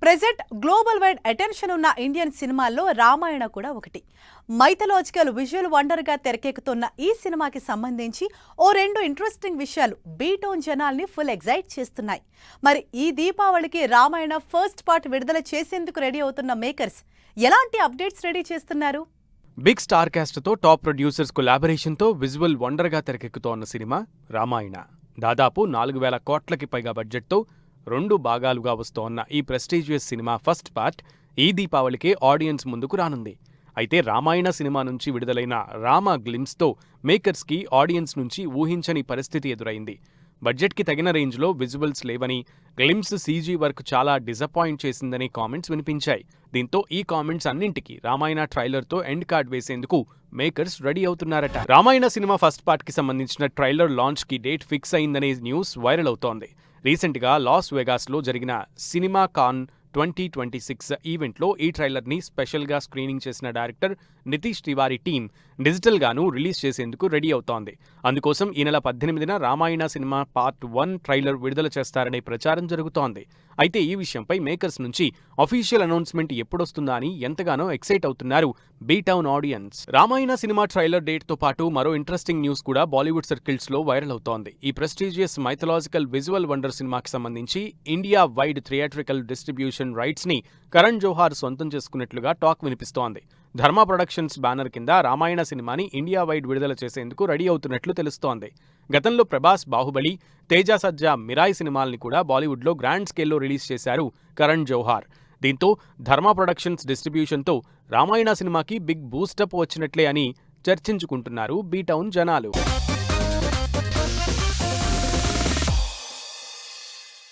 Present global wide attention ఉన్న Indian సినిమాల్లో రామాయణ కూడా ఒకటి. మైథలాజికల్ విజువల్ వండర్గా తెరకెక్కుతున్న ఈ సినిమాకి సంబంధించి ఓ రెండు ఇంట్రెస్టింగ్ విషయాలు బీటౌన్ జనాల్ని ఫుల్ ఎగ్జైట్ చేస్తున్నాయి. మరి ఈ దీపావళికి రామాయణ ఫస్ట్ పార్ట్ విడుదల చేసేందుకు రెడీ అవుతున్న మేకర్స్ ఎలాంటి అప్డేట్స్ రెడీ చేస్తున్నారు? బిగ్ స్టార్ కాస్ట్తో టాప్ ప్రొడ్యూసర్స్ కొలాబరేషన్తో విజువల్ వండర్గా తెరకెక్కుతోన్న సినిమా రామాయణ. దాదాపు 4,000 కోట్లకి పైగా బడ్జెట్తో 2 భాగాలుగా వస్తోన్న ఈ ప్రెస్టీజియస్ సినిమా ఫస్ట్ పార్ట్ ఈ దీపావళికే ఆడియన్స్ ముందుకు రానుంది. అయితే రామాయణ సినిమా నుంచి విడుదలైన రామ గ్లిమ్స్తో మేకర్స్కి ఆడియన్స్ నుంచి ఊహించని పరిస్థితి ఎదురైంది. బడ్జెట్కి తగిన రేంజ్లో విజువల్స్ లేవని, గ్లిమ్స్ సీజీ వర్క్ చాలా డిసప్పాయింట్ చేసిందని కామెంట్స్ వినిపించాయి. దీంతో ఈ కామెంట్స్ అన్నింటికీ రామాయణ ట్రైలర్తో ఎండ్ కార్డ్ వేసేందుకు మేకర్స్ రెడీ అవుతున్నారట. రామాయణ సినిమా ఫస్ట్ పార్ట్కి సంబంధించిన ట్రైలర్ లాంచ్కి డేట్ ఫిక్స్ అయిందనే న్యూస్ వైరల్ అవుతోంది. రీసెంట్గా లాస్ వెగాస్లో జరిగిన సినిమా కాన్ 2026 ఈవెంట్లో ఈ ట్రైలర్ని స్పెషల్గా స్క్రీనింగ్ చేసిన డైరెక్టర్ నితీష్ తివారీ టీం డిజిటల్గాను రిలీజ్ చేసేందుకు రెడీ అవుతోంది. అందుకోసం ఈ నెల 18న రామాయణ సినిమా పార్ట్ 1 ట్రైలర్ విడుదల చేస్తారనే ప్రచారం జరుగుతోంది. అయితే ఈ విషయంపై మేకర్స్ నుంచి అఫీషియల్ అనౌన్స్మెంట్ ఎప్పుడొస్తుందా అని ఎంతగానో ఎక్సైట్ అవుతున్నారు B town audience. Ramayana cinema trailer డేట్తో పాటు మరో ఇంట్రెస్టింగ్ న్యూస్ కూడా బాలీవుడ్ సర్కిల్స్లో వైరల్ అవుతోంది. ఈ ప్రెస్టీజియస్ మైథలాజికల్ విజువల్ వండర్ సినిమాకి సంబంధించి India wide theatrical distribution rights ని కరణ్ జోహార్ సొంతం చేసుకున్నట్లుగా టాక్ వినిపిస్తోంది. ధర్మ ప్రొడక్షన్స్ బ్యానర్ కింద రామాయణ సినిమాని ఇండియా వైడ్ విడుదల చేసేందుకు రెడీ అవుతున్నట్లు తెలుస్తోంది. గతంలో ప్రభాస్ బాహుబలి, తేజ సజ్జా మిరాయి సినిమాల్ని కూడా బాలీవుడ్లో గ్రాండ్ స్కేల్లో రిలీజ్ చేశారు కరణ్ జోహార్. దీంతో ధర్మ ప్రొడక్షన్స్ డిస్ట్రిబ్యూషన్తో రామాయణ సినిమాకి బిగ్ బూస్టప్ వచ్చినట్లే అని చర్చించుకుంటున్నారు బీటౌన్ జనాలు.